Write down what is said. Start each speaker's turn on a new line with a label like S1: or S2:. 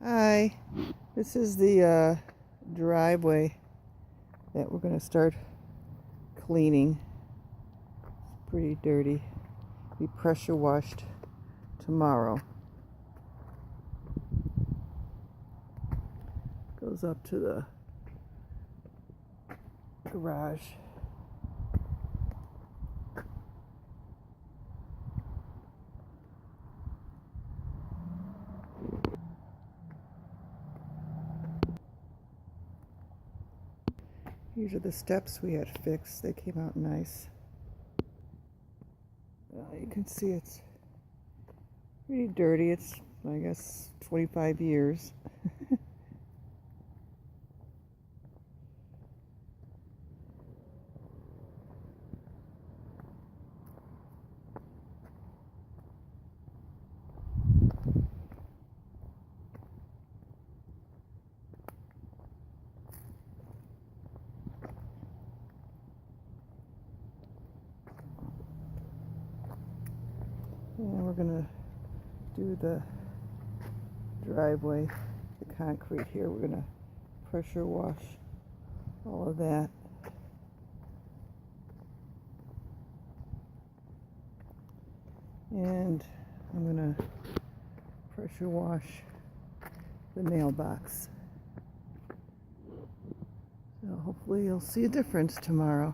S1: Hi, this is the driveway that we're going to start cleaning. It's pretty dirty. Be pressure washed tomorrow. Goes up to the garage. These are the steps we had fixed. They came out nice. You can see it's pretty dirty. It's, I guess, 25 years. And we're going to do the driveway, the concrete here. We're going to pressure wash all of that. And I'm going to pressure wash the mailbox. So hopefully you'll see a difference tomorrow.